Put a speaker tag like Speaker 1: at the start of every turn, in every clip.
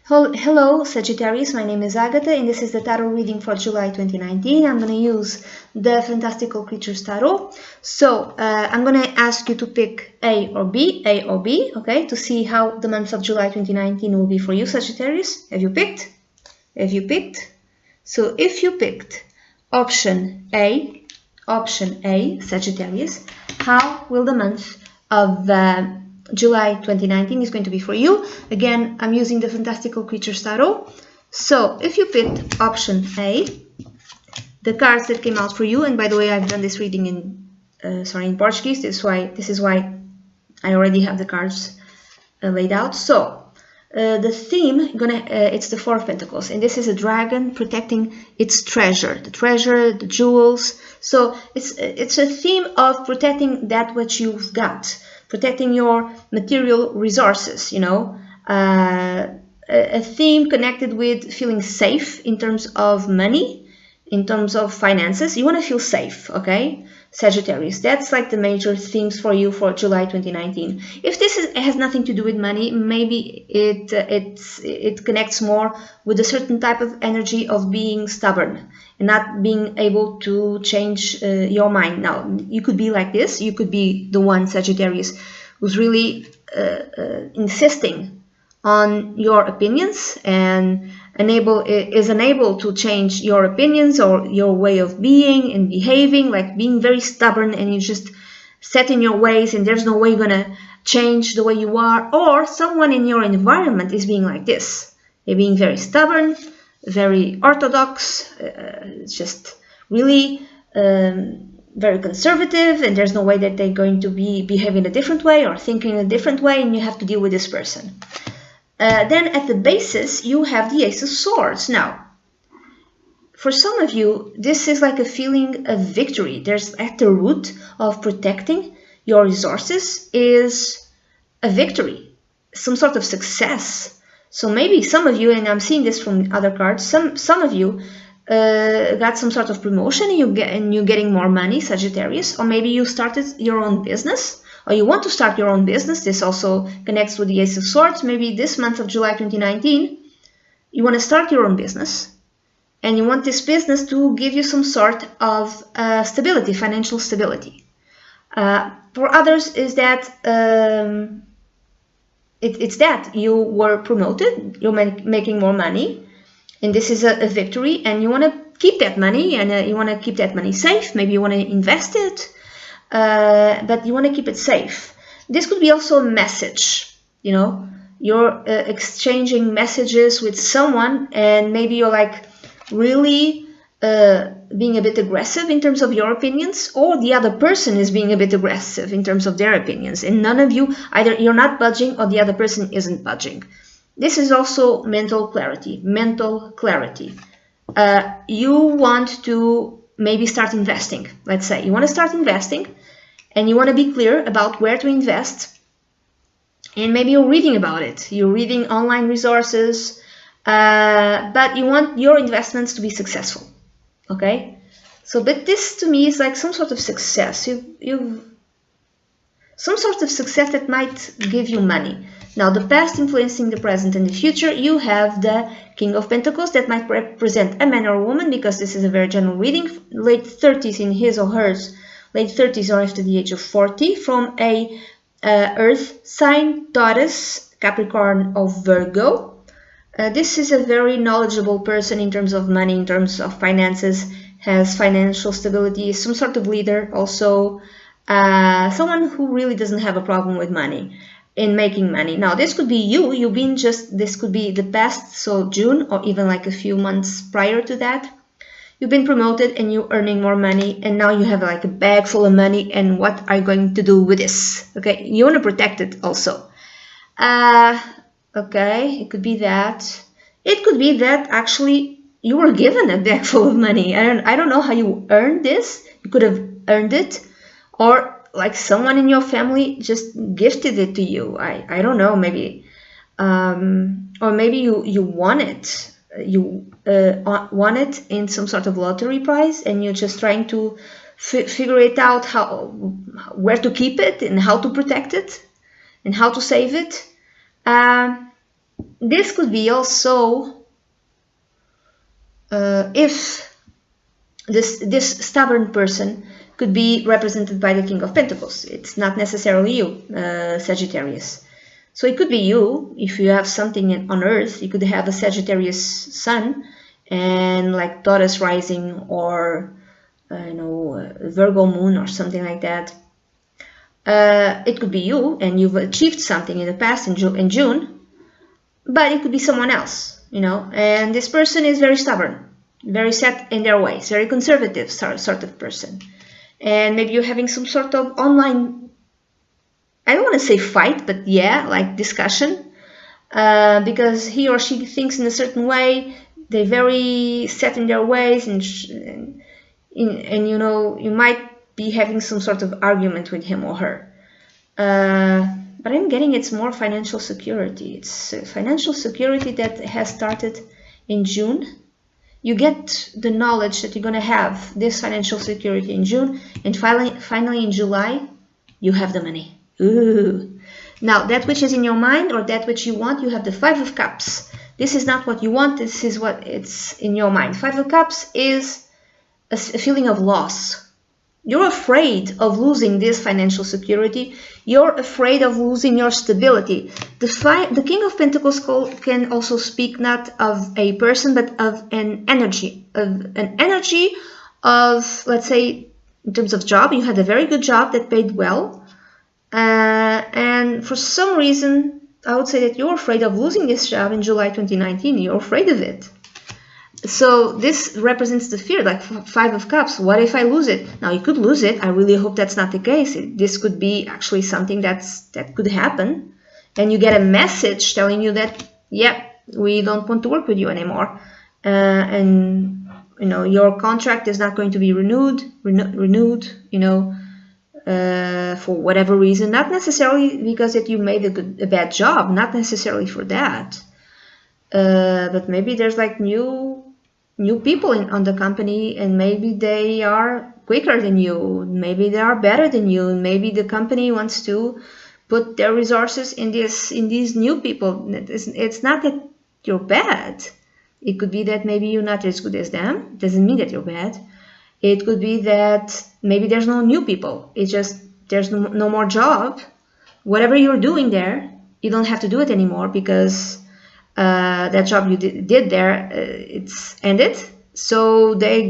Speaker 1: Hello Sagittarius, my name is Agatha and this is the tarot reading for July 2019. I'm going to use the Fantastical Creatures Tarot. So I'm going to ask you to pick A or B, okay, to see how the month of July 2019 will be for you, Sagittarius. Have you picked? Have you picked? So if you picked option A, Sagittarius, how will the month of July 2019 is going to be for you? Again, I'm using the Fantastical Creatures Tarot. So if you picked option A, the cards that came out for you, and by the way, I've done this reading in Portuguese. This is why I already have the cards laid out. So the theme it's the Four of Pentacles, and this is a dragon protecting its treasure, the jewels. So it's a theme of protecting that which you've got, protecting your material resources, you know, a theme connected with feeling safe in terms of money, in terms of finances. You want to feel safe, okay, Sagittarius? That's like the major themes for you for July 2019. If this has nothing to do with money, maybe it connects more with a certain type of energy of being stubborn and not being able to change your mind. Now, you could be like this. You could be the one, Sagittarius, who's really insisting on your opinions and is unable to change your opinions or your way of being and behaving, like being very stubborn, and you just set in your ways and there's no way you're gonna change the way you are. Or someone in your environment is being like this. They're being very stubborn, very orthodox, just really very conservative, and there's no way that they're going to be behaving a different way or thinking a different way, and you have to deal with this person. Then at the basis, you have the Ace of Swords. Now, for some of you, this is like a feeling of victory. There's at the root of protecting your resources is a victory, some sort of success. So maybe some of you, and I'm seeing this from other cards, some of you got some sort of promotion and you're getting more money, Sagittarius, or maybe you started your own business, or you want to start your own business. This also connects with the Ace of Swords. Maybe this month of July 2019, you want to start your own business, and you want this business to give you some sort of stability, financial stability. For others, is that it's that you were promoted, you're making more money, and this is a victory, and you want to keep that money, and you want to keep that money safe. Maybe you want to invest it, but you want to keep it safe. This could be also a message, you know, you're exchanging messages with someone, and maybe you're like really being a bit aggressive in terms of your opinions, or the other person is being a bit aggressive in terms of their opinions, and none of you, either you're not budging or the other person isn't budging. This is also mental clarity, you want to maybe start investing. Let's say you want to start investing and you want to be clear about where to invest, and maybe you're reading about it. You're reading online resources, but you want your investments to be successful, okay? So, but this to me is like some sort of success. Some sort of success that might give you money. Now, the past influencing the present and the future, you have the King of Pentacles that might represent a man or a woman, because this is a very general reading, late 30s in his or hers, late 30s or after the age of 40, from a earth sign, Taurus, Capricorn, or Virgo. This is a very knowledgeable person in terms of money, in terms of finances, has financial stability, is some sort of leader, also someone who really doesn't have a problem with money, in making money. Now, this could be you, this could be the past, so June, or even like a few months prior to that. You've been promoted and you're earning more money, and now you have like a bag full of money, and what are you going to do with this? Okay, you want to protect it also. Okay, it could be that. It could be that actually you were given a bag full of money. I don't know how you earned this. You could have earned it, or like someone in your family just gifted it to you. I don't know, maybe, or maybe you won it. You won it in some sort of lottery prize, and you're just trying to figure it out, where to keep it and how to protect it and how to save it. this could be also if this stubborn person could be represented by the King of Pentacles. It's not necessarily you, Sagittarius. So it could be you. If you have something on Earth, you could have a Sagittarius sun and like Taurus rising, or Virgo moon or something like that. It could be you, and you've achieved something in the past in June, but it could be someone else, and this person is very stubborn, very set in their ways, very conservative sort of person. And maybe you're having some sort of online, I don't want to say fight, but yeah, like discussion, because he or she thinks in a certain way. They're very set in their ways, and you might be having some sort of argument with him or her. But I'm getting it's more financial security. It's financial security that has started in June. You get the knowledge that you're going to have this financial security in June, and finally in July, you have the money. Ooh. Now, that which is in your mind or that which you want, you have the Five of Cups. This is not what you want, this is what it's in your mind. Five of Cups is a feeling of loss. You're afraid of losing this financial security. You're afraid of losing your stability. The King of Pentacles can also speak not of a person, but of an energy. Of, let's say, in terms of job, you had a very good job that paid well. And for some reason, I would say that you're afraid of losing this job in July 2019. You're afraid of it. So this represents the fear, like Five of Cups. What if I lose it? Now, you could lose it. I really hope that's not the case. This could be actually something that could happen. And you get a message telling you that, yep, we don't want to work with you anymore. And, your contract is not going to be renewed, for whatever reason. Not necessarily because that you made a bad job. Not necessarily for that. But maybe there's like new people on the company, and maybe they are quicker than you, maybe they are better than you, and maybe the company wants to put their resources in these new people. It's not that you're bad. It could be that maybe you're not as good as them. It doesn't mean that you're bad. It could be that maybe there's no new people. It's just there's no more job. Whatever you're doing there, you don't have to do it anymore because that job you did there, it's ended. So they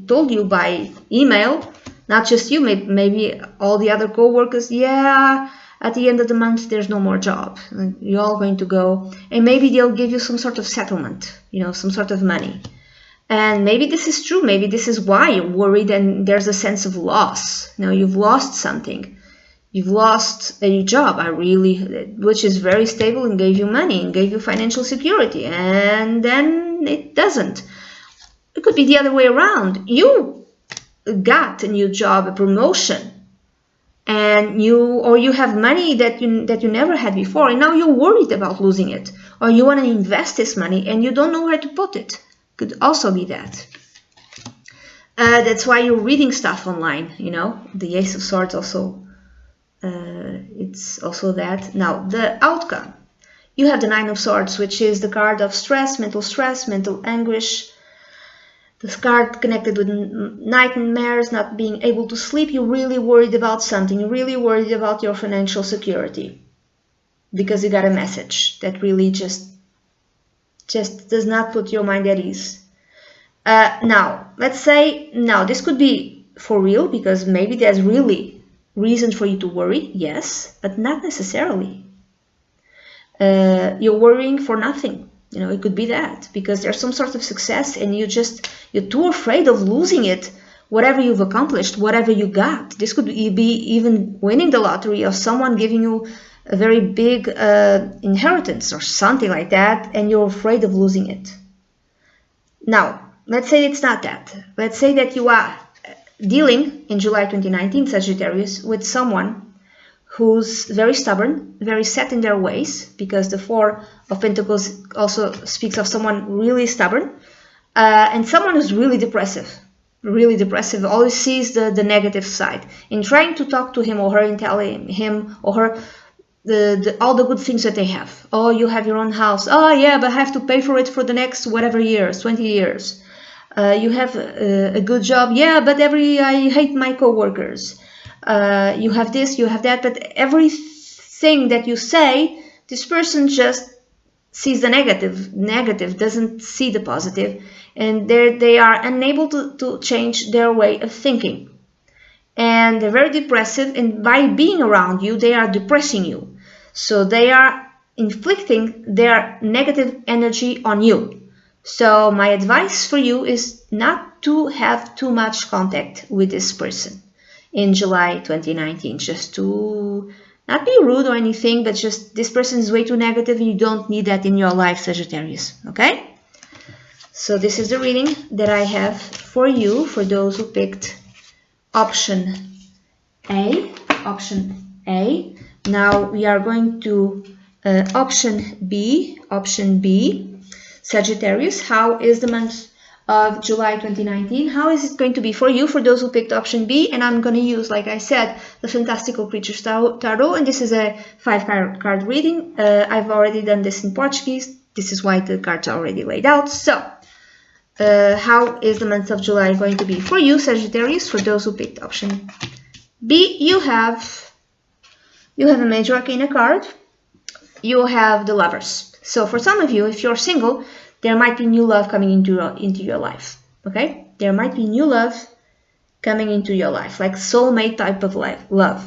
Speaker 1: told you by email, not just you, maybe all the other co-workers, yeah, at the end of the month there's no more job, you're all going to go, and maybe they'll give you some sort of settlement, some sort of money. And maybe this is true, maybe this is why you're worried, and there's a sense of loss. You've lost something. You've lost a job, which is very stable and gave you money and gave you financial security, and then it doesn't. It could be the other way around. You got a new job, a promotion, and you have money that you never had before, and now you're worried about losing it, or you want to invest this money and you don't know where to put it. Could also be that. That's why you're reading stuff online. The Ace of Swords also. It's also that. Now, the outcome. You have the Nine of Swords, which is the card of stress, mental anguish. This card connected with nightmares, not being able to sleep. You're really worried about something. You're really worried about your financial security because you got a message that really just does not put your mind at ease. Now, let's say, this could be for real, because maybe there's really reason for you to worry, yes, but not necessarily. You're worrying for nothing. It could be that because there's some sort of success and you're too afraid of losing it. Whatever you've accomplished, whatever you got, this could be even winning the lottery, or someone giving you a very big inheritance or something like that, and you're afraid of losing it. Now, let's say it's not that. Let's say that you are dealing in July 2019, Sagittarius, with someone who's very stubborn, very set in their ways, because the Four of Pentacles also speaks of someone really stubborn, and someone who's really depressive, always sees the negative side. In trying to talk to him or her and telling him or her, all the good things that they have. Oh, you have your own house. Oh yeah, but I have to pay for it for the next whatever years, 20 years. You have a good job. Yeah, but I hate my coworkers. You have this, you have that, but everything that you say, this person just sees the negative, doesn't see the positive, and they are unable to change their way of thinking. And they're very depressive, and by being around you, they are depressing you. So they are inflicting their negative energy on you. So my advice for you is not to have too much contact with this person in July 2019. Just to not be rude or anything, but just this person is way too negative and you don't need that in your life, Sagittarius. Okay? So this is the reading that I have for you, for those who picked option A. Option A. Now we are going to option B. Option B. Sagittarius, how is the month of July 2019? How is it going to be for you, for those who picked option B? And I'm going to use, like I said, the Fantastical Creatures Tarot, and this is a 5-card reading. I've already done this in Portuguese. This is why the cards are already laid out. So, how is the month of July going to be for you, Sagittarius, for those who picked option B? You have a Major Arcana card. You have the Lovers. So for some of you, if you're single, there might be new love coming into your life. Okay? There might be new love coming into your life, like soulmate type of love.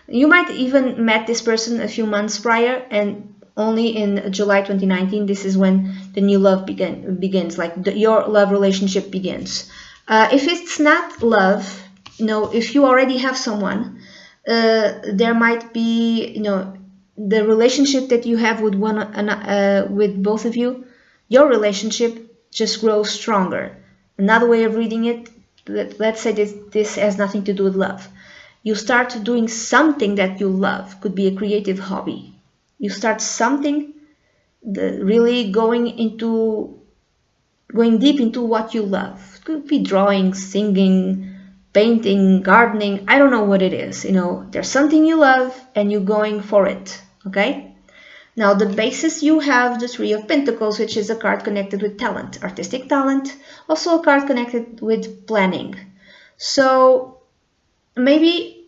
Speaker 1: You might even met this person a few months prior, and only in July 2019, this is when the new love begins, like your love relationship begins. If it's not love, if you already have someone, there might be, the relationship that you have with with both of you, your relationship just grows stronger. Another way of reading it, let's say this has nothing to do with love. You start doing something that you love. Could be a creative hobby. You start something, really going deep into what you love. It could be drawing, singing, painting, gardening. I don't know what it is. There's something you love and you're going for it. Okay? Now the basis, you have the Three of Pentacles, which is a card connected with talent, artistic talent, also a card connected with planning. So maybe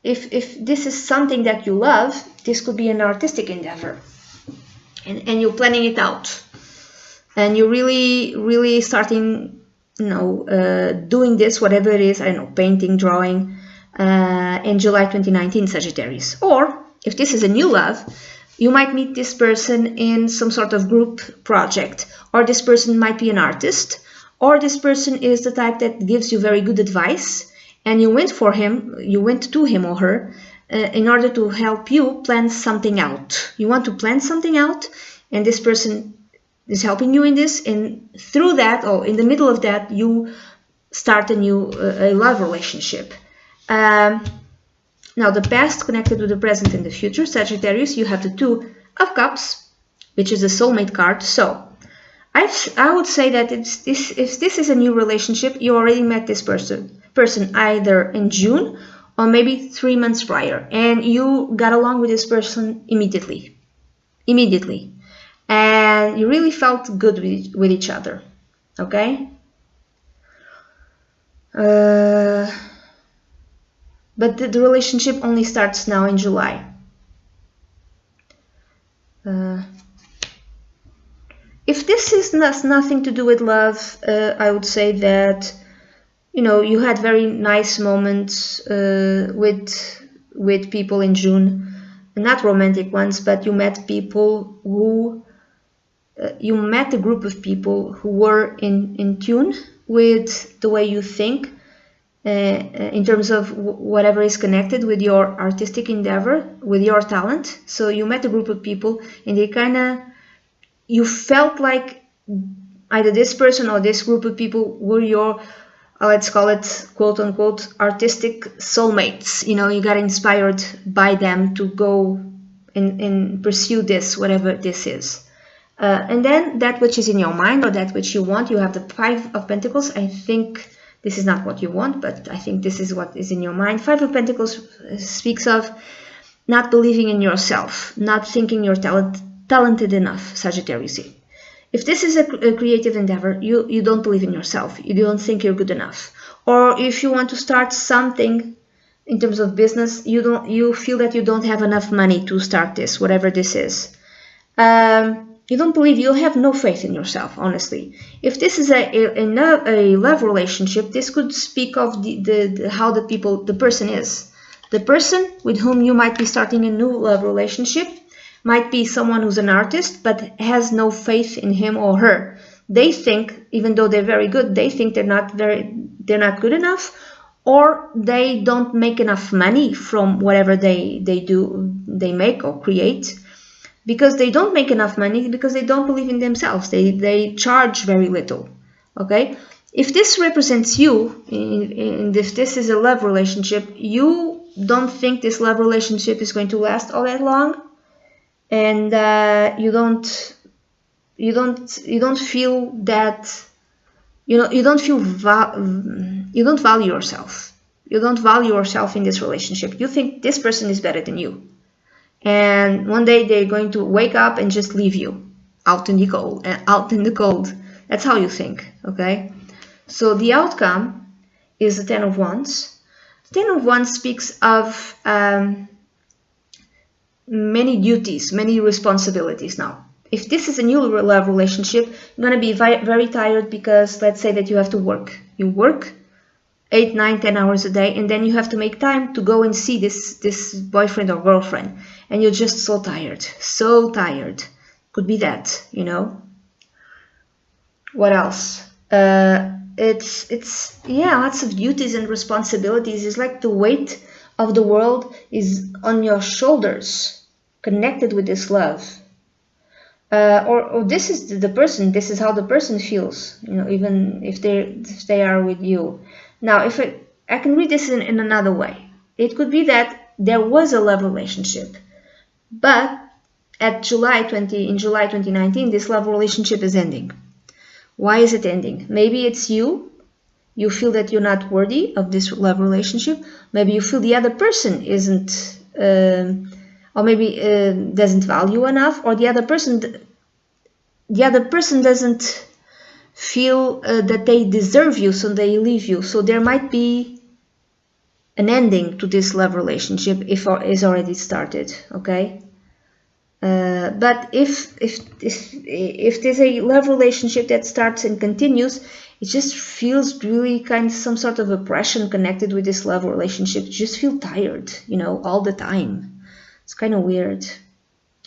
Speaker 1: if this is something that you love, this could be an artistic endeavor, and you're planning it out, and you're really starting, doing this, whatever it is, I don't know, painting, drawing, in July 2019, Sagittarius. Or if this is a new love, you might meet this person in some sort of group project, or this person might be an artist, or this person is the type that gives you very good advice, and you went to him or her in order to help you plan something out. You want to plan something out, and this person is helping you in this, and through that, or in the middle of that, you start a new love relationship. Now the past connected with the present and the future, Sagittarius, you have the Two of Cups, which is a soulmate card. So I would say that if this is a new relationship, you already met this person either in June or maybe 3 months prior, and you got along with this person immediately, and you really felt good with each other. Okay. But the relationship only starts now in July. If this has nothing to do with love, I would say that, you had very nice moments with people in June, not romantic ones, but you met people you met a group of people who were in tune with the way you think, in terms of whatever is connected with your artistic endeavor, with your talent. So you met a group of people, and you felt like either this person or this group of people were your, let's call it, quote unquote, artistic soulmates. You got inspired by them to go and pursue this, whatever this is. And then that which is in your mind, or that which you want, you have the Five of Pentacles. I think this is not what you want, but I think this is what is in your mind. Five of Pentacles speaks of not believing in yourself, not thinking you're talented enough, Sagittarius. If this is a creative endeavor, you don't believe in yourself, you don't think you're good enough. Or if you want to start something in terms of business, you feel that you don't have enough money to start this, whatever this is. You don't believe, you have no faith in yourself, honestly. If this is a love relationship, this could speak of how the person is. The person with whom you might be starting a new love relationship might be someone who's an artist but has no faith in him or her. They think, even though they're very good, they think they're not good enough, or they don't make enough money from whatever they make or create. Because they don't make enough money, because they don't believe in themselves. They charge very little. Okay? If this represents you, and if this is a love relationship, you don't think this love relationship is going to last all that long, and you don't feel that, you don't value yourself. You don't value yourself in this relationship. You think this person is better than you. And one day they're going to wake up and just leave you out in the cold. That's how you think, okay? So the outcome is the Ten of Wands. The Ten of Wands speaks of many duties, many responsibilities now. If this is a new love relationship, you're going to be very tired because let's say that you have to work. You work 8, 9, 10 hours a day, and then you have to make time to go and see this boyfriend or girlfriend, and you're just so tired. Could be that, you know. What else? It's lots of duties and responsibilities. It's like the weight of the world is on your shoulders, connected with this love. Or this is the person. This is how the person feels, you know, even if they are with you. Now, if I can read this in another way, it could be that there was a love relationship, but in July 2019, this love relationship is ending. Why is it ending? Maybe it's you feel that you're not worthy of this love relationship. Maybe you feel the other person isn't, or maybe doesn't value enough, or the other person doesn't feel that they deserve you, so they leave you. So there might be an ending to this love relationship if it's already started, okay? But if there's a love relationship that starts and continues, it just feels really kind of some sort of oppression connected with this love relationship. You just feel tired, you know, all the time. It's kind of weird,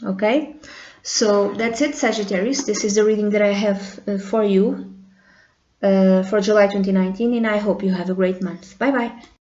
Speaker 1: okay? So that's it, Sagittarius. This is the reading that I have for you for July 2019, and I hope you have a great month. Bye bye.